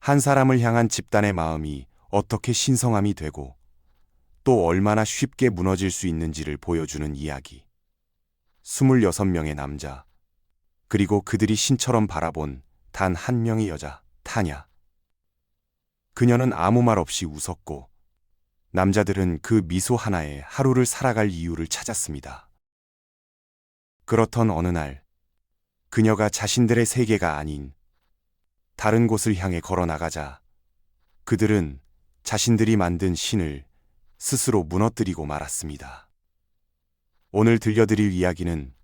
한 사람을 향한 집단의 마음이 어떻게 신성함이 되고 또 얼마나 쉽게 무너질 수 있는지를 보여주는 이야기. 26명의 남자, 그리고 그들이 신처럼 바라본 단 한 명의 여자, 타냐. 그녀는 아무 말 없이 웃었고 남자들은 그 미소 하나에 하루를 살아갈 이유를 찾았습니다. 그렇던 어느 날, 그녀가 자신들의 세계가 아닌 다른 곳을 향해 걸어 나가자 그들은 자신들이 만든 신을 스스로 무너뜨리고 말았습니다. 오늘 들려드릴 이야기는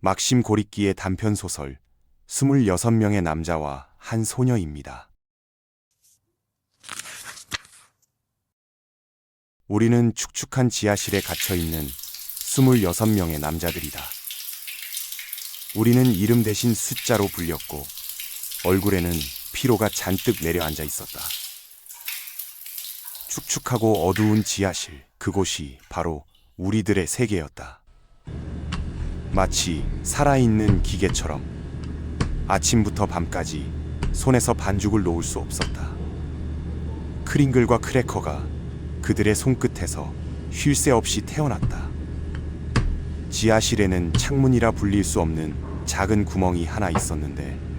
막심 고리끼의 단편소설 26명의 남자와 한 소녀입니다. 우리는 축축한 지하실에 갇혀있는 26명의 남자들이다. 우리는 이름 대신 숫자로 불렸고 얼굴에는 피로가 잔뜩 내려앉아 있었다. 축축하고 어두운 지하실, 그곳이 바로 우리들의 세계였다. 마치 살아있는 기계처럼 아침부터 밤까지 손에서 반죽을 놓을 수 없었다. 크링글과 크래커가 그들의 손끝에서 쉴 새 없이 태어났다. 지하실에는 창문이라 불릴 수 없는 작은 구멍이 하나 있었는데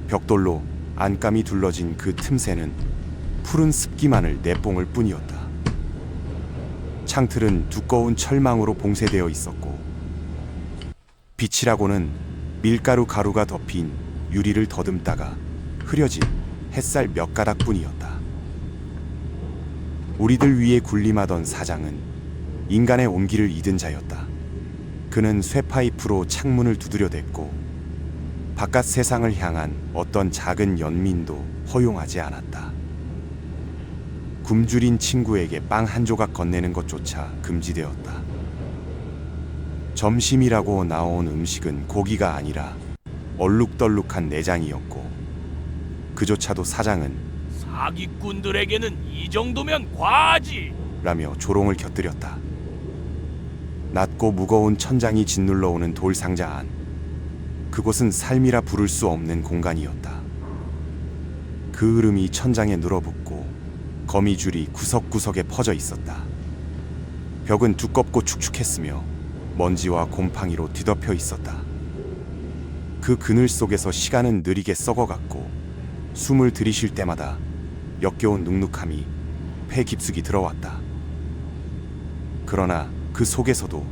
벽돌로 안감이 둘러진 그 틈새는 푸른 습기만을 내뿜을 뿐이었다. 창틀은 두꺼운 철망으로 봉쇄되어 있었고 빛이라고는 밀가루 가루가 덮인 유리를 더듬다가 흐려진 햇살 몇 가닥뿐이었다. 우리들 위에 군림하던 사장은 인간의 온기를 잊은 자였다. 그는 쇠파이프로 창문을 두드려댔고 바깥 세상을 향한 어떤 작은 연민도 허용하지 않았다. 굶주린 친구에게 빵 한 조각 건네는 것조차 금지되었다. 점심이라고 나온 음식은 고기가 아니라 얼룩덜룩한 내장이었고 그조차도 사장은 사기꾼들에게는 이 정도면 과하지! 라며 조롱을 곁들였다. 낮고 무거운 천장이 짓눌러 오는 돌상자 안, 그곳은 삶이라 부를 수 없는 공간이었다. 그 흐름이 천장에 늘어붙고 거미줄이 구석구석에 퍼져 있었다. 벽은 두껍고 축축했으며 먼지와 곰팡이로 뒤덮여 있었다. 그 그늘 속에서 시간은 느리게 썩어갔고 숨을 들이쉴 때마다 역겨운 눅눅함이 폐 깊숙이 들어왔다. 그러나 그 속에서도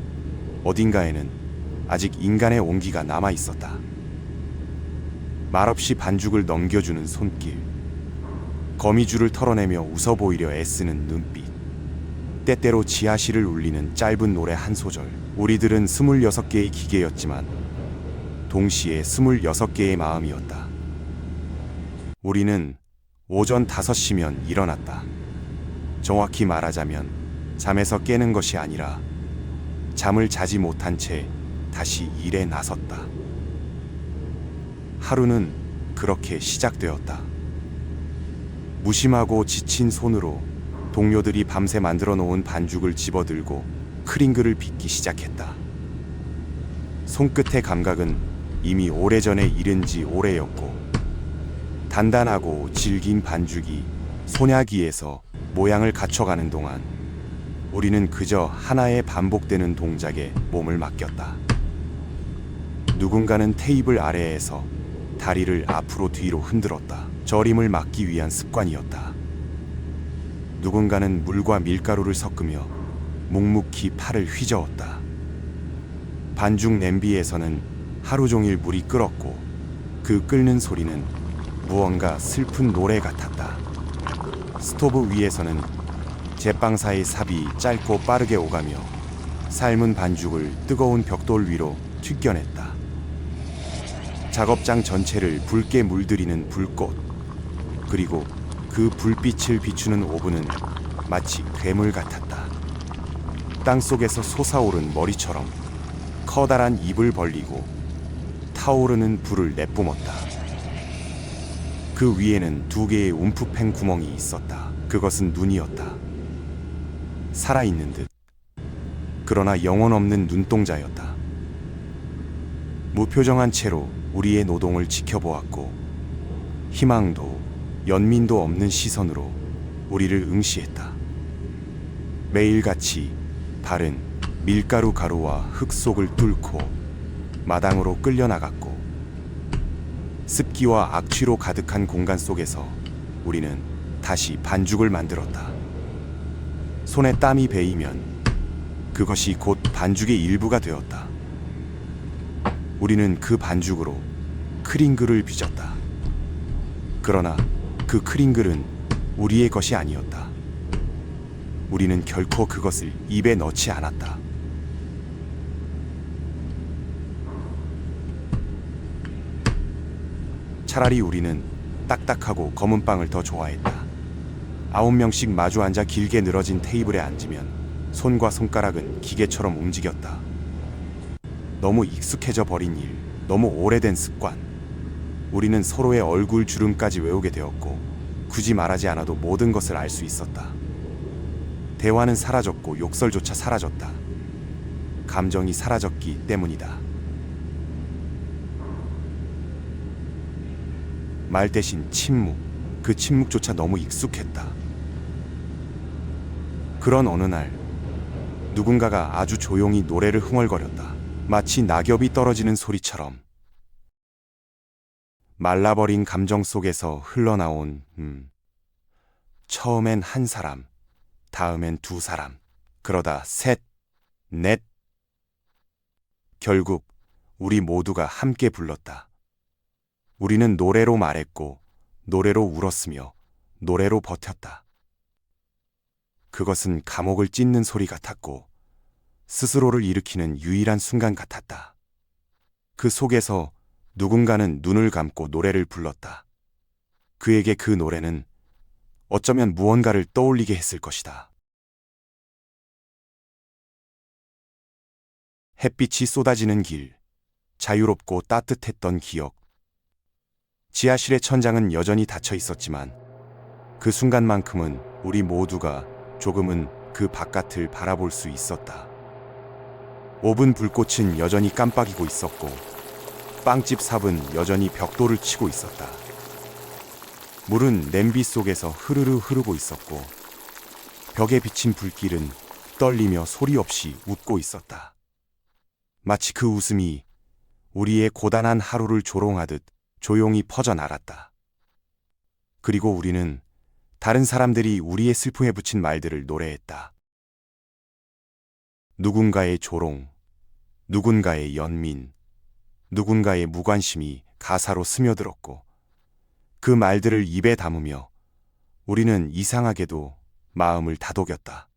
어딘가에는 아직 인간의 온기가 남아 있었다. 말없이 반죽을 넘겨주는 손길, 거미줄을 털어내며 웃어 보이려 애쓰는 눈빛, 때때로 지하실을 울리는 짧은 노래 한 소절. 우리들은 26개의 기계였지만 동시에 26개의 마음이었다. 우리는 오전 5시면 일어났다. 정확히 말하자면 잠에서 깨는 것이 아니라 잠을 자지 못한 채 다시 일에 나섰다. 하루는 그렇게 시작되었다. 무심하고 지친 손으로 동료들이 밤새 만들어 놓은 반죽을 집어들고 크링글을 빚기 시작했다. 손끝의 감각은 이미 오래전에 잃은 지 오래였고 단단하고 질긴 반죽이 손야기에서 모양을 갖춰가는 동안 우리는 그저 하나의 반복되는 동작에 몸을 맡겼다. 누군가는 테이블 아래에서 다리를 앞으로 뒤로 흔들었다. 저림을 막기 위한 습관이었다. 누군가는 물과 밀가루를 섞으며 묵묵히 팔을 휘저었다. 반죽 냄비에서는 하루 종일 물이 끓었고 그 끓는 소리는 무언가 슬픈 노래 같았다. 스토브 위에서는 제빵사의 삽이 짧고 빠르게 오가며 삶은 반죽을 뜨거운 벽돌 위로 튀겨냈다. 작업장 전체를 붉게 물들이는 불꽃, 그리고 그 불빛을 비추는 오븐은 마치 괴물 같았다. 땅속에서 솟아오른 머리처럼 커다란 입을 벌리고 타오르는 불을 내뿜었다. 그 위에는 2개의 움푹팬 구멍이 있었다. 그것은 눈이었다. 살아있는 듯, 그러나 영혼 없는 눈동자였다. 무표정한 채로 우리의 노동을 지켜보았고 희망도 연민도 없는 시선으로 우리를 응시했다. 매일같이 발은 밀가루 가루와 흙 속을 뚫고 마당으로 끌려나갔고, 습기와 악취로 가득한 공간 속에서 우리는 다시 반죽을 만들었다. 손에 땀이 배이면 그것이 곧 반죽의 일부가 되었다. 우리는 그 반죽으로 크링글을 빚었다. 그러나 그 크링글은 우리의 것이 아니었다. 우리는 결코 그것을 입에 넣지 않았다. 차라리 우리는 딱딱하고 검은 빵을 더 좋아했다. 9명씩 마주 앉아 길게 늘어진 테이블에 앉으면 손과 손가락은 기계처럼 움직였다. 너무 익숙해져 버린 일, 너무 오래된 습관. 우리는 서로의 얼굴 주름까지 외우게 되었고, 굳이 말하지 않아도 모든 것을 알 수 있었다. 대화는 사라졌고 욕설조차 사라졌다. 감정이 사라졌기 때문이다. 말 대신 침묵, 그 침묵조차 너무 익숙했다. 그런 어느 날 누군가가 아주 조용히 노래를 흥얼거렸다. 마치 낙엽이 떨어지는 소리처럼. 말라버린 감정 속에서 흘러나온 처음엔 한 사람, 다음엔 두 사람, 그러다 셋, 넷. 결국 우리 모두가 함께 불렀다. 우리는 노래로 말했고, 노래로 울었으며, 노래로 버텼다. 그것은 감옥을 찢는 소리 같았고, 스스로를 일으키는 유일한 순간 같았다. 그 속에서 누군가는 눈을 감고 노래를 불렀다. 그에게 그 노래는 어쩌면 무언가를 떠올리게 했을 것이다. 햇빛이 쏟아지는 길, 자유롭고 따뜻했던 기억. 지하실의 천장은 여전히 닫혀 있었지만 그 순간만큼은 우리 모두가 조금은 그 바깥을 바라볼 수 있었다. 오븐 불꽃은 여전히 깜빡이고 있었고, 빵집 삽은 여전히 벽돌을 치고 있었다. 물은 냄비 속에서 흐르르 흐르고 있었고, 벽에 비친 불길은 떨리며 소리 없이 웃고 있었다. 마치 그 웃음이 우리의 고단한 하루를 조롱하듯 조용히 퍼져나갔다. 그리고 우리는 다른 사람들이 우리의 슬픔에 붙인 말들을 노래했다. 누군가의 조롱, 누군가의 연민, 누군가의 무관심이 가사로 스며들었고, 그 말들을 입에 담으며 우리는 이상하게도 마음을 다독였다.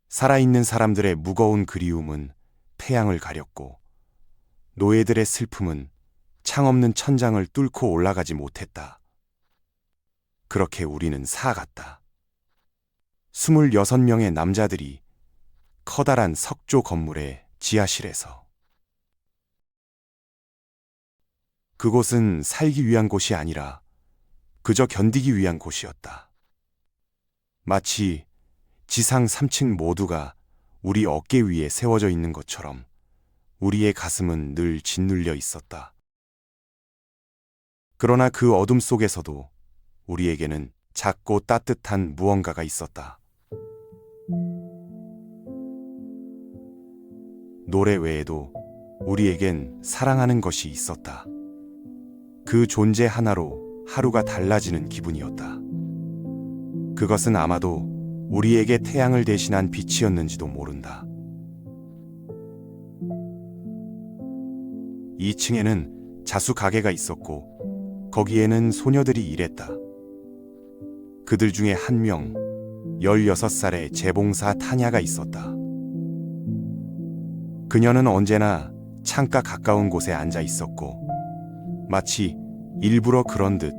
살아있는 사람들의 무거운 그리움은 태양을 가렸고, 노예들의 슬픔은 창 없는 천장을 뚫고 올라가지 못했다. 그렇게 우리는 살아갔다. 26명의 남자들이 커다란 석조 건물의 지하실에서. 그곳은 살기 위한 곳이 아니라 그저 견디기 위한 곳이었다. 마치 지상 3층 모두가 우리 어깨 위에 세워져 있는 것처럼 우리의 가슴은 늘 짓눌려 있었다. 그러나 그 어둠 속에서도 우리에게는 작고 따뜻한 무언가가 있었다. 노래 외에도 우리에겐 사랑하는 것이 있었다. 그 존재 하나로 하루가 달라지는 기분이었다. 그것은 아마도 우리에게 태양을 대신한 빛이었는지도 모른다. 2층에는 자수 가게가 있었고, 거기에는 소녀들이 일했다. 그들 중에 한 명, 16살의 재봉사 타냐가 있었다. 그녀는 언제나 창가 가까운 곳에 앉아 있었고, 마치 일부러 그런 듯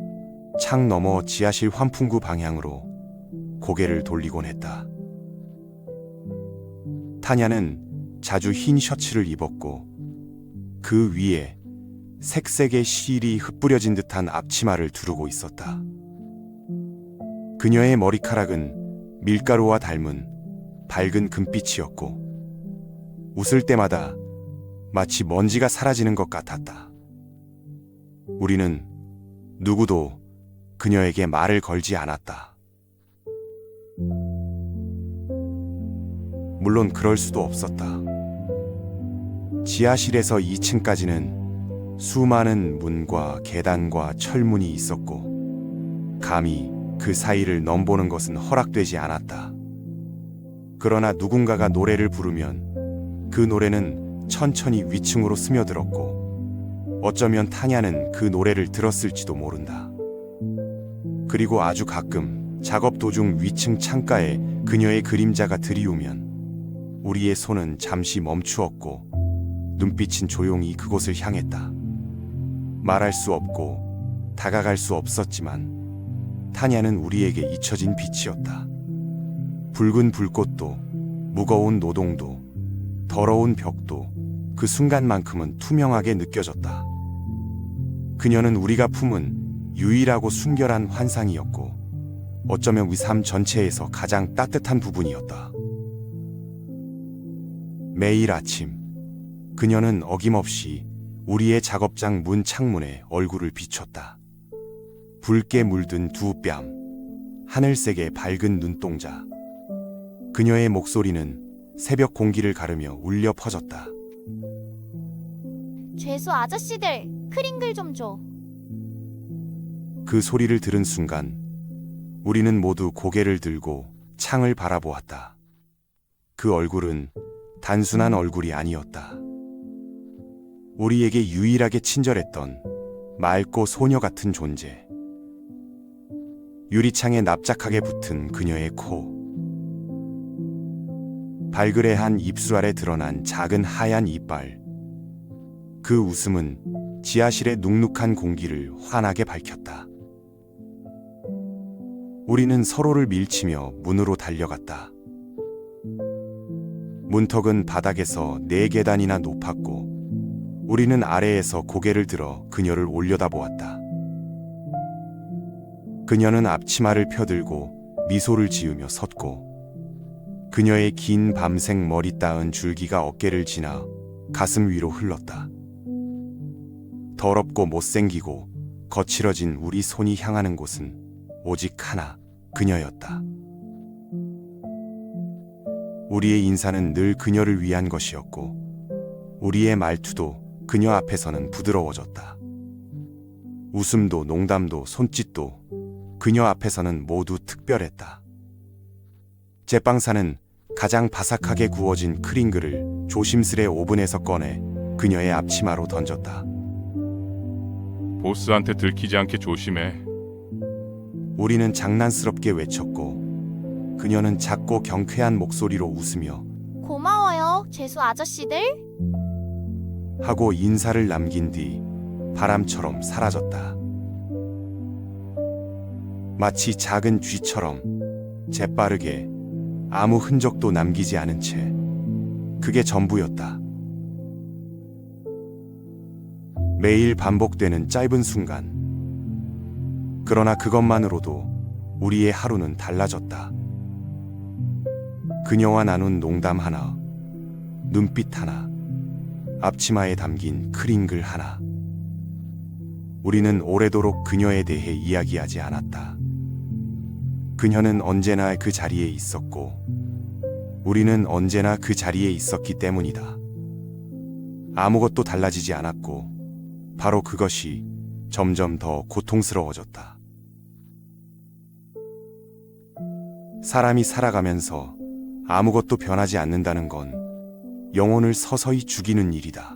창 너머 지하실 환풍구 방향으로 고개를 돌리곤 했다. 타냐는 자주 흰 셔츠를 입었고, 그 위에 색색의 실이 흩뿌려진 듯한 앞치마를 두르고 있었다. 그녀의 머리카락은 밀가루와 닮은 밝은 금빛이었고, 웃을 때마다 마치 먼지가 사라지는 것 같았다. 우리는 누구도 그녀에게 말을 걸지 않았다. 물론 그럴 수도 없었다. 지하실에서 2층까지는 수많은 문과 계단과 철문이 있었고 감히 그 사이를 넘보는 것은 허락되지 않았다. 그러나 누군가가 노래를 부르면 그 노래는 천천히 위층으로 스며들었고 어쩌면 타냐는 그 노래를 들었을지도 모른다. 그리고 아주 가끔 작업 도중 위층 창가에 그녀의 그림자가 들이우면 우리의 손은 잠시 멈추었고 눈빛은 조용히 그곳을 향했다. 말할 수 없고 다가갈 수 없었지만 타냐는 우리에게 잊혀진 빛이었다. 붉은 불꽃도 무거운 노동도 더러운 벽도 그 순간만큼은 투명하게 느껴졌다. 그녀는 우리가 품은 유일하고 순결한 환상이었고 어쩌면 이 삶 전체에서 가장 따뜻한 부분이었다. 매일 아침 그녀는 어김없이 우리의 작업장 문 창문에 얼굴을 비췄다. 붉게 물든 두 뺨, 하늘색의 밝은 눈동자. 그녀의 목소리는 새벽 공기를 가르며 울려 퍼졌다. 죄수 아저씨들, 크링글 좀 줘. 그 소리를 들은 순간 우리는 모두 고개를 들고 창을 바라보았다. 그 얼굴은 단순한 얼굴이 아니었다. 우리에게 유일하게 친절했던 맑고 소녀 같은 존재. 유리창에 납작하게 붙은 그녀의 코. 발그레한 입술 아래 드러난 작은 하얀 이빨. 그 웃음은 지하실의 눅눅한 공기를 환하게 밝혔다. 우리는 서로를 밀치며 문으로 달려갔다. 문턱은 바닥에서 4계단이나 높았고 우리는 아래에서 고개를 들어 그녀를 올려다보았다. 그녀는 앞치마를 펴들고 미소를 지으며 섰고 그녀의 긴 밤색 머리 따은 줄기가 어깨를 지나 가슴 위로 흘렀다. 더럽고 못생기고 거칠어진 우리 손이 향하는 곳은 오직 하나, 그녀였다. 우리의 인사는 늘 그녀를 위한 것이었고 우리의 말투도 그녀 앞에서는 부드러워졌다. 웃음도 농담도 손짓도 그녀 앞에서는 모두 특별했다. 제빵사는 가장 바삭하게 구워진 크링글을 조심스레 오븐에서 꺼내 그녀의 앞치마로 던졌다. 보스한테 들키지 않게 조심해. 우리는 장난스럽게 외쳤고 그녀는 작고 경쾌한 목소리로 웃으며 고마워요, 죄수 아저씨들. 하고 인사를 남긴 뒤 바람처럼 사라졌다. 마치 작은 쥐처럼 재빠르게 아무 흔적도 남기지 않은 채 그게 전부였다. 매일 반복되는 짧은 순간. 그러나 그것만으로도 우리의 하루는 달라졌다. 그녀와 나눈 농담 하나, 눈빛 하나, 앞치마에 담긴 크링글 하나. 우리는 오래도록 그녀에 대해 이야기하지 않았다. 그녀는 언제나 그 자리에 있었고 우리는 언제나 그 자리에 있었기 때문이다. 아무것도 달라지지 않았고 바로 그것이 점점 더 고통스러워졌다. 사람이 살아가면서 아무것도 변하지 않는다는 건 영혼을 서서히 죽이는 일이다.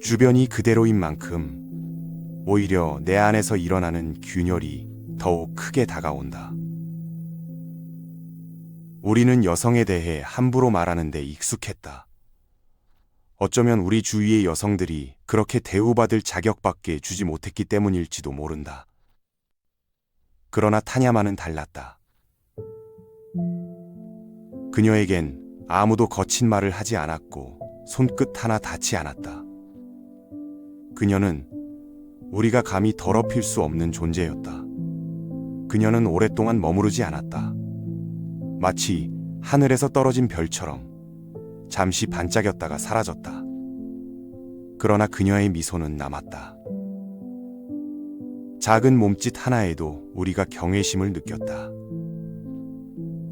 주변이 그대로인 만큼 오히려 내 안에서 일어나는 균열이 더욱 크게 다가온다. 우리는 여성에 대해 함부로 말하는 데 익숙했다. 어쩌면 우리 주위의 여성들이 그렇게 대우받을 자격밖에 주지 못했기 때문일지도 모른다. 그러나 타냐마는 달랐다. 그녀에겐 아무도 거친 말을 하지 않았고 손끝 하나 닿지 않았다. 그녀는 우리가 감히 더럽힐 수 없는 존재였다. 그녀는 오랫동안 머무르지 않았다. 마치 하늘에서 떨어진 별처럼 잠시 반짝였다가 사라졌다. 그러나 그녀의 미소는 남았다. 작은 몸짓 하나에도 우리가 경외심을 느꼈다.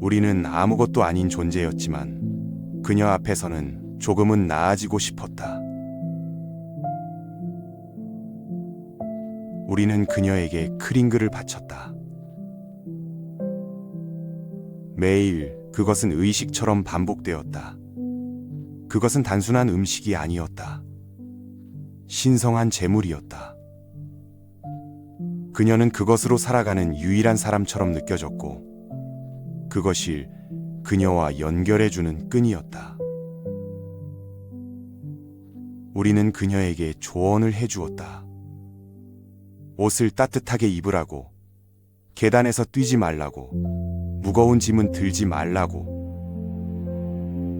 우리는 아무것도 아닌 존재였지만 그녀 앞에서는 조금은 나아지고 싶었다. 우리는 그녀에게 크링글을 바쳤다. 매일 그것은 의식처럼 반복되었다. 그것은 단순한 음식이 아니었다. 신성한 재물이었다. 그녀는 그것으로 살아가는 유일한 사람처럼 느껴졌고, 그것이 그녀와 연결해주는 끈이었다. 우리는 그녀에게 조언을 해주었다. 옷을 따뜻하게 입으라고, 계단에서 뛰지 말라고, 무거운 짐은 들지 말라고.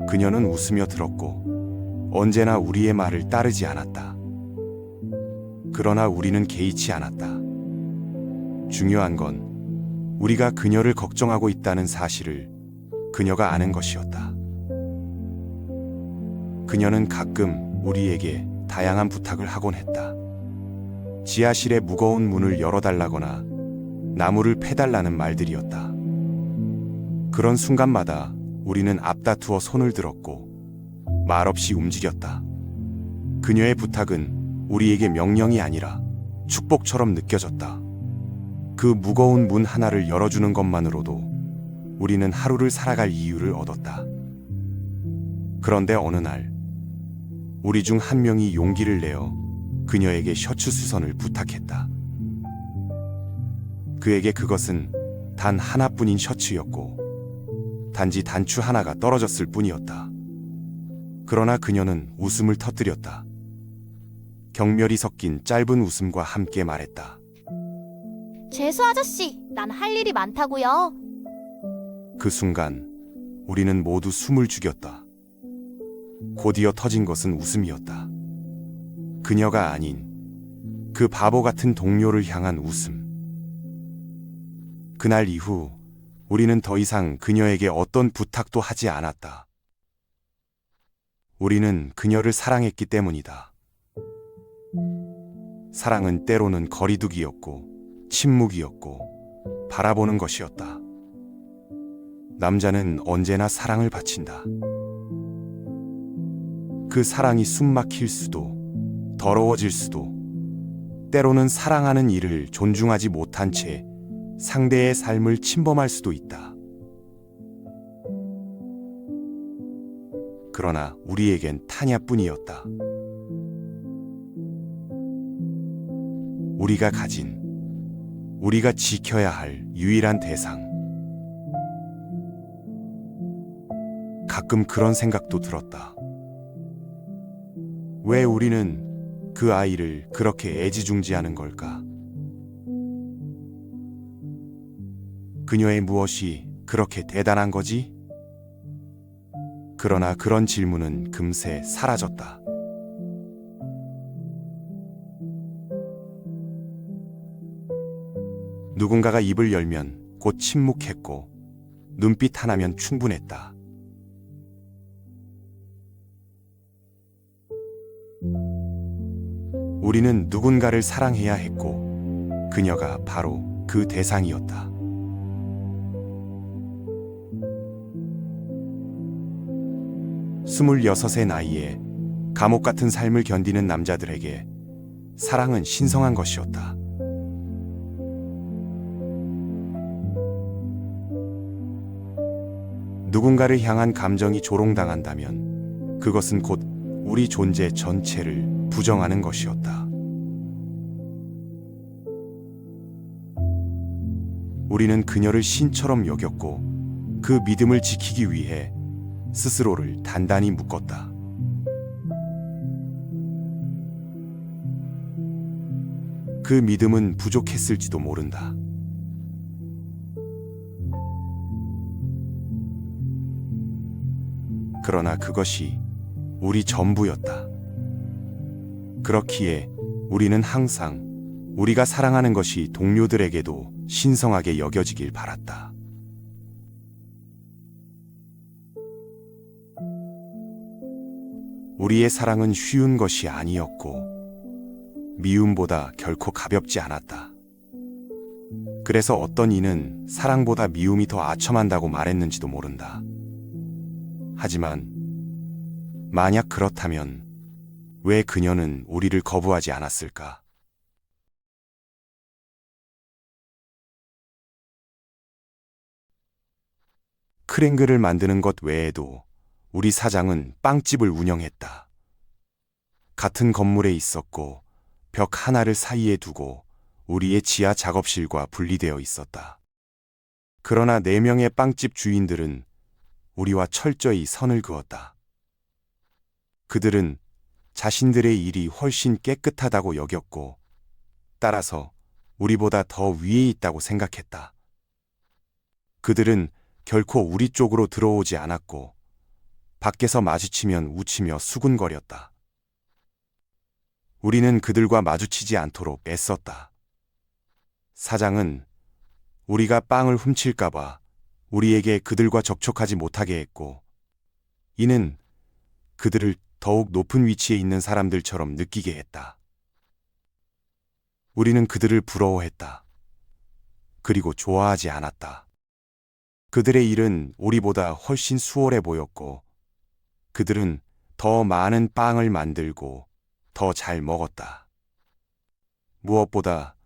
그녀는 웃으며 들었고, 언제나 우리의 말을 따르지 않았다. 그러나 우리는 개의치 않았다. 중요한 건 우리가 그녀를 걱정하고 있다는 사실을 그녀가 아는 것이었다. 그녀는 가끔 우리에게 다양한 부탁을 하곤 했다. 지하실의 무거운 문을 열어달라거나 나무를 패달라는 말들이었다. 그런 순간마다 우리는 앞다투어 손을 들었고 말없이 움직였다. 그녀의 부탁은 우리에게 명령이 아니라 축복처럼 느껴졌다. 그 무거운 문 하나를 열어주는 것만으로도 우리는 하루를 살아갈 이유를 얻었다. 그런데 어느 날 우리 중 한 명이 용기를 내어 그녀에게 셔츠 수선을 부탁했다. 그에게 그것은 단 하나뿐인 셔츠였고 단지 단추 하나가 떨어졌을 뿐이었다. 그러나 그녀는 웃음을 터뜨렸다. 경멸이 섞인 짧은 웃음과 함께 말했다. 재수 아저씨, 난 할 일이 많다고요. 그 순간 우리는 모두 숨을 죽였다. 곧이어 터진 것은 웃음이었다. 그녀가 아닌 그 바보 같은 동료를 향한 웃음. 그날 이후 우리는 더 이상 그녀에게 어떤 부탁도 하지 않았다. 우리는 그녀를 사랑했기 때문이다. 사랑은 때로는 거리두기였고 침묵이었고 바라보는 것이었다. 남자는 언제나 사랑을 바친다. 그 사랑이 숨막힐 수도 더러워질 수도 때로는 사랑하는 이를 존중하지 못한 채 상대의 삶을 침범할 수도 있다. 그러나 우리에겐 타냐뿐이었다. 우리가 가진, 우리가 지켜야 할 유일한 대상. 가끔 그런 생각도 들었다. 왜 우리는 그 아이를 그렇게 애지중지하는 걸까? 그녀의 무엇이 그렇게 대단한 거지? 그러나 그런 질문은 금세 사라졌다. 누군가가 입을 열면 곧 침묵했고 눈빛 하나면 충분했다. 우리는 누군가를 사랑해야 했고 그녀가 바로 그 대상이었다. 26의 나이에 감옥 같은 삶을 견디는 남자들에게 사랑은 신성한 것이었다. 누군가를 향한 감정이 조롱당한다면 그것은 곧 우리 존재 전체를 부정하는 것이었다. 우리는 그녀를 신처럼 여겼고 그 믿음을 지키기 위해 스스로를 단단히 묶었다. 그 믿음은 부족했을지도 모른다. 그러나 그것이 우리 전부였다. 그렇기에 우리는 항상 우리가 사랑하는 것이 동료들에게도 신성하게 여겨지길 바랐다. 우리의 사랑은 쉬운 것이 아니었고 미움보다 결코 가볍지 않았다. 그래서 어떤 이는 사랑보다 미움이 더 아첨한다고 말했는지도 모른다. 하지만 만약 그렇다면 왜 그녀는 우리를 거부하지 않았을까? 크랭그를 만드는 것 외에도 우리 사장은 빵집을 운영했다. 같은 건물에 있었고 벽 하나를 사이에 두고 우리의 지하 작업실과 분리되어 있었다. 그러나 4명의 빵집 주인들은 우리와 철저히 선을 그었다. 그들은 자신들의 일이 훨씬 깨끗하다고 여겼고, 따라서 우리보다 더 위에 있다고 생각했다. 그들은 결코 우리 쪽으로 들어오지 않았고, 밖에서 마주치면 웃으며 수군거렸다. 우리는 그들과 마주치지 않도록 애썼다. 사장은 우리가 빵을 훔칠까봐 우리에게 그들과 접촉하지 못하게 했고, 이는 그들을 더욱 높은 위치에 있는 사람들처럼 느끼게 했다. 우리는 그들을 부러워했다. 그리고 좋아하지 않았다. 그들의 일은 우리보다 훨씬 수월해 보였고, 그들은 더 많은 빵을 만들고 더 잘 먹었다. 무엇보다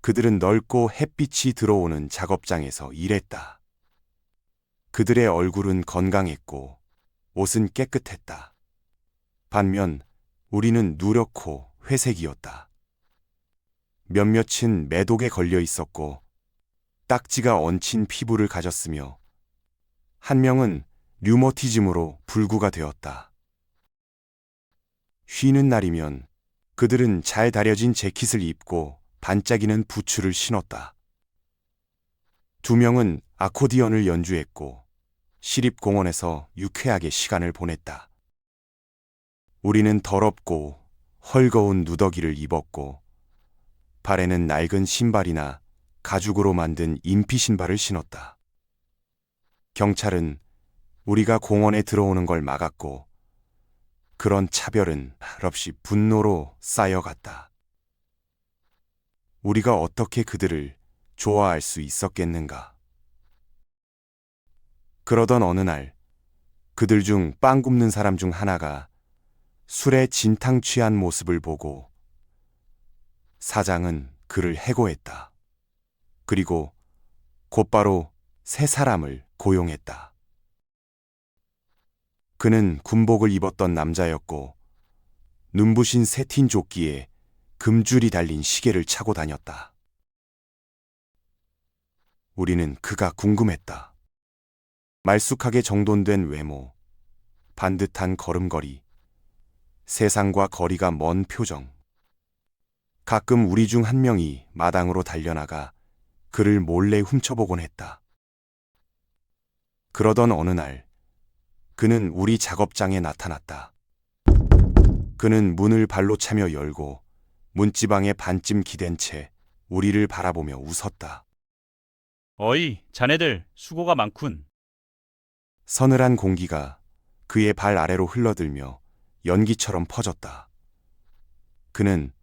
그들은 넓고 햇빛이 들어오는 작업장에서 일했다. 그들의 얼굴은 건강했고 옷은 깨끗했다. 반면 우리는 누렇고 회색이었다. 몇몇은 매독에 걸려 있었고 딱지가 얹힌 피부를 가졌으며 한 명은 류머티즘으로 불구가 되었다. 쉬는 날이면 그들은 잘 다려진 재킷을 입고 반짝이는 부츠를 신었다. 2명은 아코디언을 연주했고 시립공원에서 유쾌하게 시간을 보냈다. 우리는 더럽고 헐거운 누더기를 입었고 발에는 낡은 신발이나 가죽으로 만든 인피 신발을 신었다. 경찰은 우리가 공원에 들어오는 걸 막았고 그런 차별은 말없이 분노로 쌓여갔다. 우리가 어떻게 그들을 좋아할 수 있었겠는가? 그러던 어느 날 그들 중 빵 굽는 사람 중 하나가 술에 진탕 취한 모습을 보고 사장은 그를 해고했다. 그리고 곧바로 새 사람을 고용했다. 그는 군복을 입었던 남자였고 눈부신 새틴 조끼에 금줄이 달린 시계를 차고 다녔다. 우리는 그가 궁금했다. 말쑥하게 정돈된 외모, 반듯한 걸음걸이, 세상과 거리가 먼 표정. 가끔 우리 중 한 명이 마당으로 달려나가 그를 몰래 훔쳐보곤 했다. 그러던 어느 날 그는 우리 작업장에 나타났다. 그는 문을 발로 차며 열고 문지방에 반쯤 기댄 채 우리를 바라보며 웃었다. 어이, 자네들 수고가 많군. 서늘한 공기가 그의 발 아래로 흘러들며 연기처럼 퍼졌다. 그는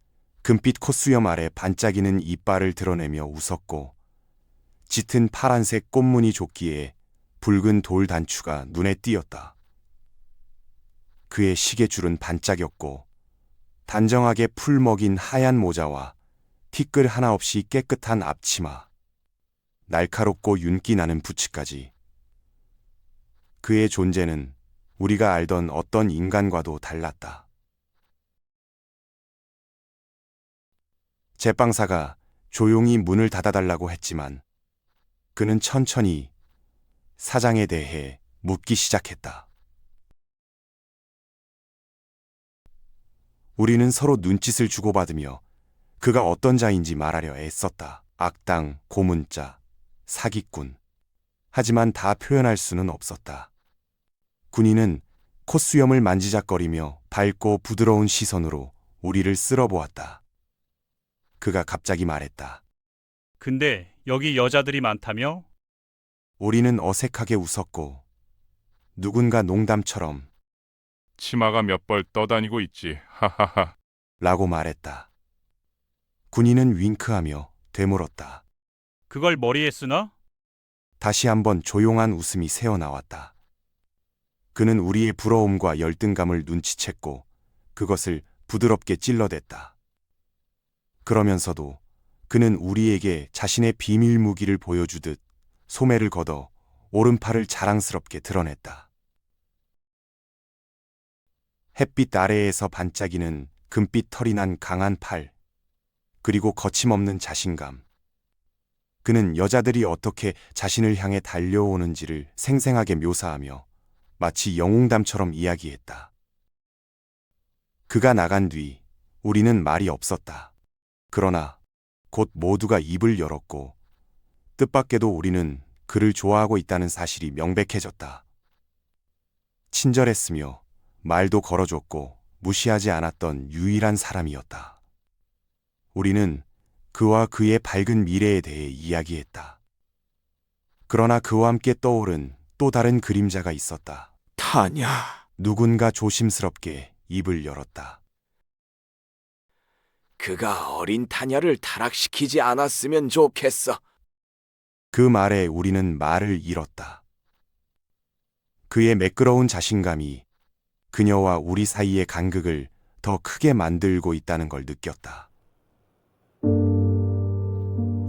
금빛 콧수염 아래 반짝이는 이빨을 드러내며 웃었고 짙은 파란색 꽃무늬 조끼에 붉은 돌 단추가 눈에 띄었다. 그의 시계줄은 반짝였고 단정하게 풀 먹인 하얀 모자와 티끌 하나 없이 깨끗한 앞치마, 날카롭고 윤기 나는 부츠까지. 그의 존재는 우리가 알던 어떤 인간과도 달랐다. 제빵사가 조용히 문을 닫아달라고 했지만 그는 천천히 사장에 대해 묻기 시작했다. 우리는 서로 눈짓을 주고받으며 그가 어떤 자인지 말하려 애썼다. 악당, 고문자, 사기꾼. 하지만 다 표현할 수는 없었다. 군인은 콧수염을 만지작거리며 밝고 부드러운 시선으로 우리를 쓸어보았다. 그가 갑자기 말했다. 근데 여기 여자들이 많다며? 우리는 어색하게 웃었고 누군가 농담처럼 치마가 몇 벌 떠다니고 있지. 하하하. 라고 말했다. 군인은 윙크하며 되물었다. 그걸 머리에 쓰나? 다시 한번 조용한 웃음이 새어나왔다. 그는 우리의 부러움과 열등감을 눈치챘고 그것을 부드럽게 찔러댔다. 그러면서도 그는 우리에게 자신의 비밀 무기를 보여주듯 소매를 걷어 오른팔을 자랑스럽게 드러냈다. 햇빛 아래에서 반짝이는 금빛 털이 난 강한 팔, 그리고 거침없는 자신감. 그는 여자들이 어떻게 자신을 향해 달려오는지를 생생하게 묘사하며 마치 영웅담처럼 이야기했다. 그가 나간 뒤 우리는 말이 없었다. 그러나 곧 모두가 입을 열었고 뜻밖에도 우리는 그를 좋아하고 있다는 사실이 명백해졌다. 친절했으며 말도 걸어줬고 무시하지 않았던 유일한 사람이었다. 우리는 그와 그의 밝은 미래에 대해 이야기했다. 그러나 그와 함께 떠오른 또 다른 그림자가 있었다. 타냐, 누군가 조심스럽게 입을 열었다. 그가 어린 타냐를 타락시키지 않았으면 좋겠어. 그 말에 우리는 말을 잃었다. 그의 매끄러운 자신감이 그녀와 우리 사이의 간극을 더 크게 만들고 있다는 걸 느꼈다.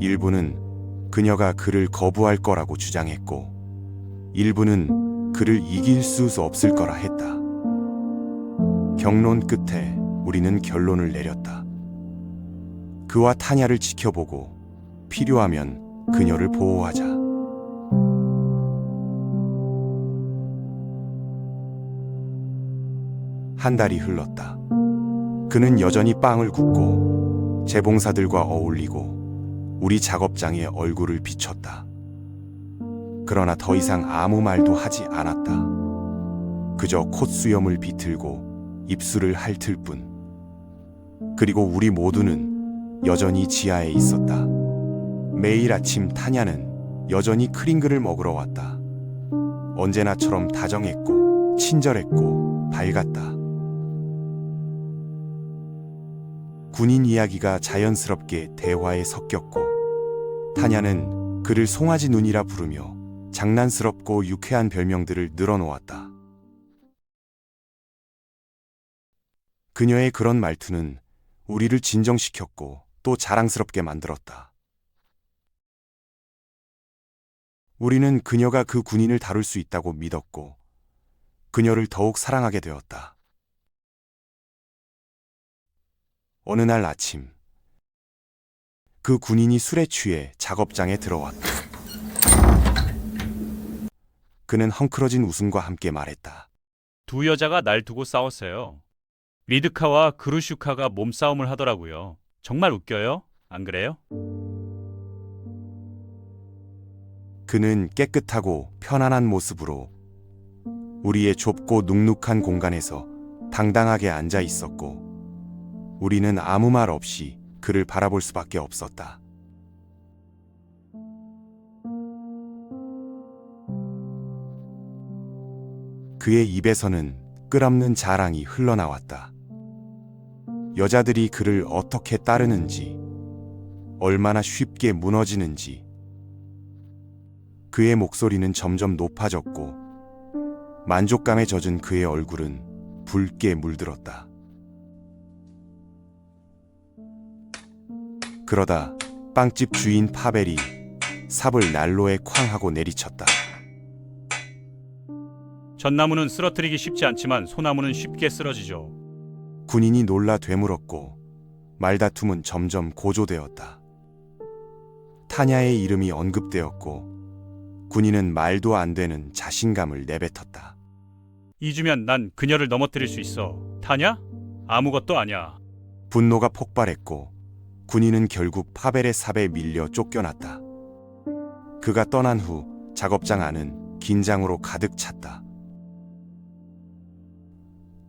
일부는 그녀가 그를 거부할 거라고 주장했고, 일부는 그를 이길 수 없을 거라 했다. 경론 끝에 우리는 결론을 내렸다. 그와 타냐를 지켜보고 필요하면 그녀를 보호하자. 한 달이 흘렀다. 그는 여전히 빵을 굽고 재봉사들과 어울리고 우리 작업장에 얼굴을 비췄다. 그러나 더 이상 아무 말도 하지 않았다. 그저 콧수염을 비틀고 입술을 핥을 뿐. 그리고 우리 모두는 여전히 지하에 있었다. 매일 아침 타냐는 여전히 크링글을 먹으러 왔다. 언제나처럼 다정했고 친절했고 밝았다. 군인 이야기가 자연스럽게 대화에 섞였고 타냐는 그를 송아지 눈이라 부르며 장난스럽고 유쾌한 별명들을 늘어놓았다. 그녀의 그런 말투는 우리를 진정시켰고 또 자랑스럽게 만들었다. 우리는 그녀가 그 군인을 다룰 수 있다고 믿었고 그녀를 더욱 사랑하게 되었다. 어느 날 아침, 그 군인이 술에 취해 작업장에 들어왔다. 그는 헝클어진 웃음과 함께 말했다. 두 여자가 날 두고 싸웠어요. 리드카와 그루슈카가 몸싸움을 하더라고요. 정말 웃겨요? 안 그래요? 그는 깨끗하고 편안한 모습으로 우리의 좁고 눅눅한 공간에서 당당하게 앉아 있었고 우리는 아무 말 없이 그를 바라볼 수밖에 없었다. 그의 입에서는 끝없는 자랑이 흘러나왔다. 여자들이 그를 어떻게 따르는지, 얼마나 쉽게 무너지는지. 그의 목소리는 점점 높아졌고 만족감에 젖은 그의 얼굴은 붉게 물들었다. 그러다 빵집 주인 파벨이 삽을 난로에 쾅 하고 내리쳤다. 전나무는 쓰러뜨리기 쉽지 않지만 소나무는 쉽게 쓰러지죠. 군인이 놀라 되물었고 말다툼은 점점 고조되었다. 타냐의 이름이 언급되었고 군인은 말도 안 되는 자신감을 내뱉었다. 이주면 난 그녀를 넘어뜨릴 수 있어. 타냐? 아무것도 아니야. 분노가 폭발했고 군인은 결국 파벨의 삽에 밀려 쫓겨났다. 그가 떠난 후 작업장 안은 긴장으로 가득 찼다.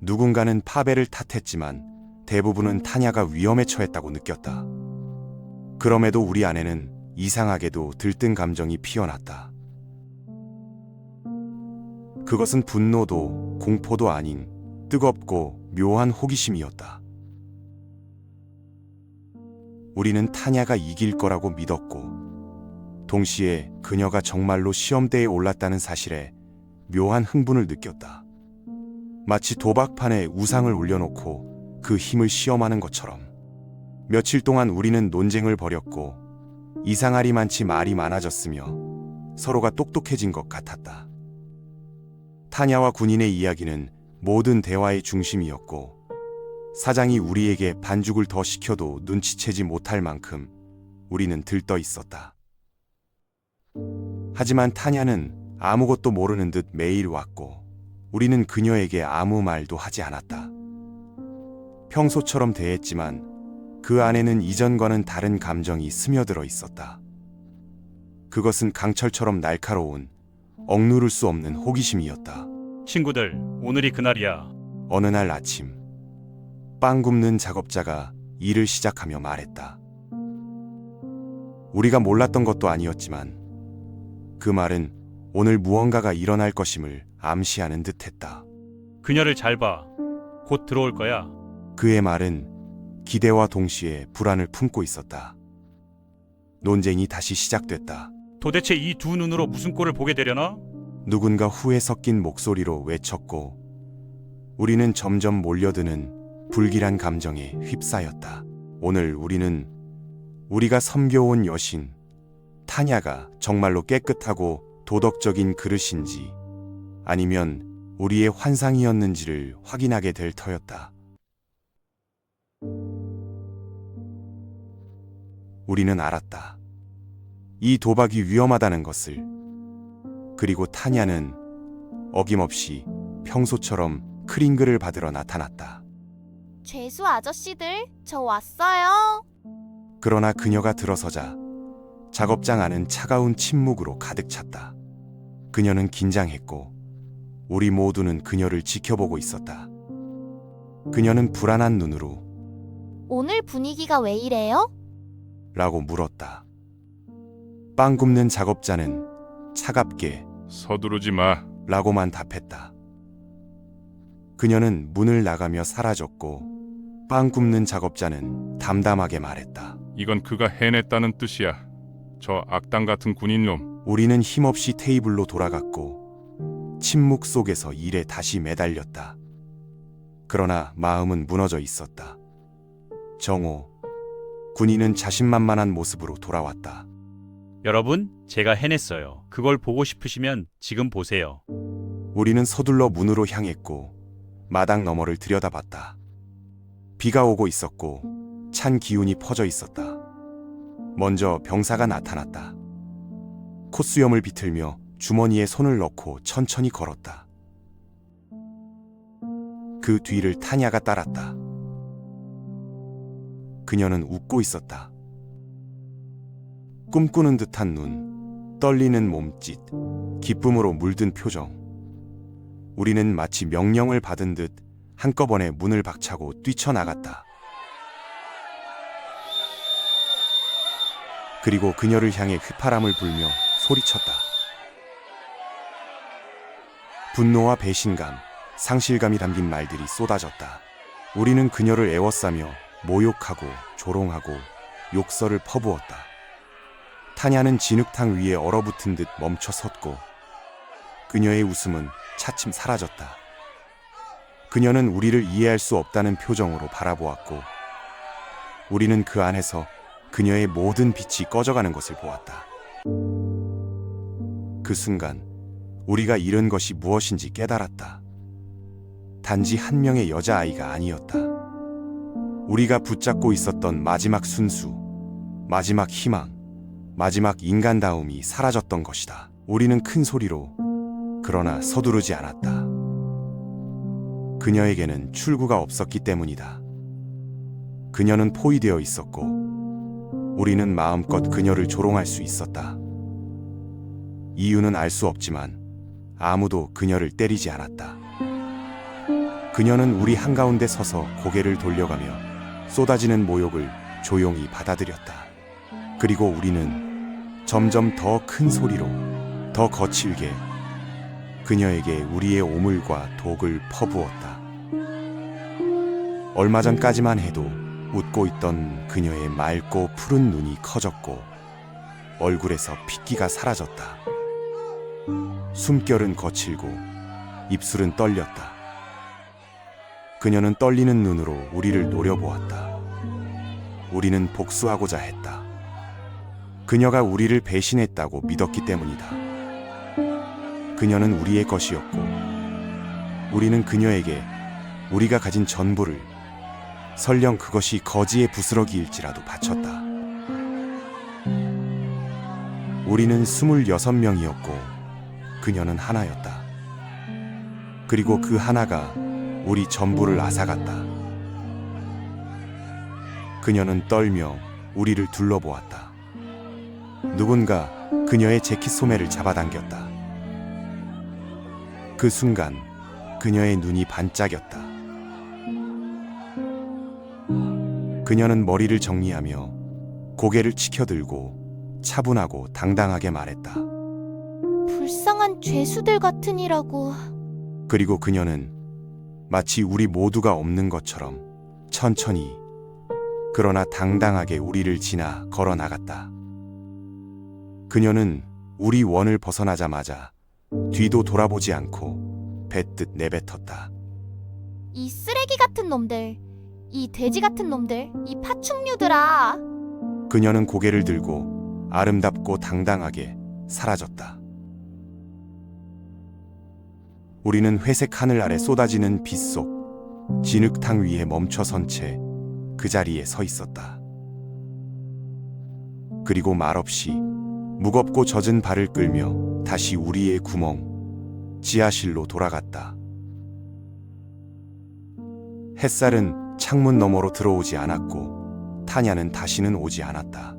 누군가는 파벨을 탓했지만 대부분은 타냐가 위험에 처했다고 느꼈다. 그럼에도 우리 안에는 이상하게도 들뜬 감정이 피어났다. 그것은 분노도 공포도 아닌 뜨겁고 묘한 호기심이었다. 우리는 타냐가 이길 거라고 믿었고 동시에 그녀가 정말로 시험대에 올랐다는 사실에 묘한 흥분을 느꼈다. 마치 도박판에 우상을 올려놓고 그 힘을 시험하는 것처럼. 며칠 동안 우리는 논쟁을 벌였고 이상하리만치 말이 많아졌으며 서로가 똑똑해진 것 같았다. 타냐와 군인의 이야기는 모든 대화의 중심이었고 사장이 우리에게 반죽을 더 시켜도 눈치채지 못할 만큼 우리는 들떠 있었다. 하지만 타냐는 아무것도 모르는 듯 매일 왔고 우리는 그녀에게 아무 말도 하지 않았다. 평소처럼 대했지만 그 안에는 이전과는 다른 감정이 스며들어 있었다. 그것은 강철처럼 날카로운 억누를 수 없는 호기심이었다. 친구들, 오늘이 그날이야. 어느 날 아침 빵 굽는 작업자가 일을 시작하며 말했다. 우리가 몰랐던 것도 아니었지만 그 말은 오늘 무언가가 일어날 것임을 암시하는 듯했다. 그녀를 잘 봐. 곧 들어올 거야. 그의 말은 기대와 동시에 불안을 품고 있었다. 논쟁이 다시 시작됐다. 도대체 이 두 눈으로 무슨 꼴을 보게 되려나? 누군가 후회 섞인 목소리로 외쳤고 우리는 점점 몰려드는 불길한 감정에 휩싸였다. 오늘 우리는 우리가 섬겨온 여신 타냐가 정말로 깨끗하고 도덕적인 그릇인지 아니면 우리의 환상이었는지를 확인하게 될 터였다. 우리는 알았다. 이 도박이 위험하다는 것을. 그리고 타냐는 어김없이 평소처럼 크링글을 받으러 나타났다. 죄수 아저씨들, 저 왔어요. 그러나 그녀가 들어서자 작업장 안은 차가운 침묵으로 가득 찼다. 그녀는 긴장했고 우리 모두는 그녀를 지켜보고 있었다. 그녀는 불안한 눈으로 오늘 분위기가 왜 이래요? 라고 물었다. 빵 굽는 작업자는 차갑게 서두르지 마. 라고만 답했다. 그녀는 문을 나가며 사라졌고 빵 굽는 작업자는 담담하게 말했다. 이건 그가 해냈다는 뜻이야. 저 악당 같은 군인놈. 우리는 힘없이 테이블로 돌아갔고 침묵 속에서 일에 다시 매달렸다. 그러나 마음은 무너져 있었다. 정호, 군인은 자신만만한 모습으로 돌아왔다. 여러분, 제가 해냈어요. 그걸 보고 싶으시면 지금 보세요. 우리는 서둘러 문으로 향했고 마당 너머를 들여다봤다. 비가 오고 있었고 찬 기운이 퍼져 있었다. 먼저 병사가 나타났다. 콧수염을 비틀며 주머니에 손을 넣고 천천히 걸었다. 그 뒤를 타냐가 따랐다. 그녀는 웃고 있었다. 꿈꾸는 듯한 눈, 떨리는 몸짓, 기쁨으로 물든 표정. 우리는 마치 명령을 받은 듯 한꺼번에 문을 박차고 뛰쳐나갔다. 그리고 그녀를 향해 휘파람을 불며 소리쳤다. 분노와 배신감, 상실감이 담긴 말들이 쏟아졌다. 우리는 그녀를 애워싸며 모욕하고 조롱하고 욕설을 퍼부었다. 타냐는 진흙탕 위에 얼어붙은 듯 멈춰 섰고 그녀의 웃음은 차츰 사라졌다. 그녀는 우리를 이해할 수 없다는 표정으로 바라보았고 우리는 그 안에서 그녀의 모든 빛이 꺼져가는 것을 보았다. 그 순간 우리가 잃은 것이 무엇인지 깨달았다. 단지 한 명의 여자아이가 아니었다. 우리가 붙잡고 있었던 마지막 순수, 마지막 희망, 마지막 인간다움이 사라졌던 것이다. 우리는 큰 소리로 그러나 서두르지 않았다. 그녀에게는 출구가 없었기 때문이다. 그녀는 포위되어 있었고 우리는 마음껏 그녀를 조롱할 수 있었다. 이유는 알 수 없지만 아무도 그녀를 때리지 않았다. 그녀는 우리 한가운데 서서 고개를 돌려가며 쏟아지는 모욕을 조용히 받아들였다. 그리고 우리는 점점 더 큰 소리로, 더 거칠게 그녀에게 우리의 오물과 독을 퍼부었다. 얼마 전까지만 해도 웃고 있던 그녀의 맑고 푸른 눈이 커졌고 얼굴에서 핏기가 사라졌다. 숨결은 거칠고 입술은 떨렸다. 그녀는 떨리는 눈으로 우리를 노려보았다. 우리는 복수하고자 했다. 그녀가 우리를 배신했다고 믿었기 때문이다. 그녀는 우리의 것이었고, 우리는 그녀에게 우리가 가진 전부를, 설령 그것이 거지의 부스러기일지라도 바쳤다. 우리는 26명이었고 그녀는 하나였다. 그리고 그 하나가 우리 전부를 앗아갔다. 그녀는 떨며 우리를 둘러보았다. 누군가 그녀의 재킷 소매를 잡아당겼다. 그 순간 그녀의 눈이 반짝였다. 그녀는 머리를 정리하며 고개를 치켜들고 차분하고 당당하게 말했다. 불쌍한 죄수들 같으니라고. 그리고 그녀는 마치 우리 모두가 없는 것처럼 천천히 그러나 당당하게 우리를 지나 걸어 나갔다. 그녀는 우리 원을 벗어나자마자 뒤도 돌아보지 않고 뱉듯 내뱉었다. 이 쓰레기 같은 놈들, 이 돼지 같은 놈들, 이 파충류들아. 그녀는 고개를 들고 아름답고 당당하게 사라졌다. 우리는 회색 하늘 아래 쏟아지는 빛 속 진흙탕 위에 멈춰선 채 그 자리에 서 있었다. 그리고 말없이 무겁고 젖은 발을 끌며 다시 우리의 구멍, 지하실로 돌아갔다. 햇살은 창문 너머로 들어오지 않았고 타냐는 다시는 오지 않았다.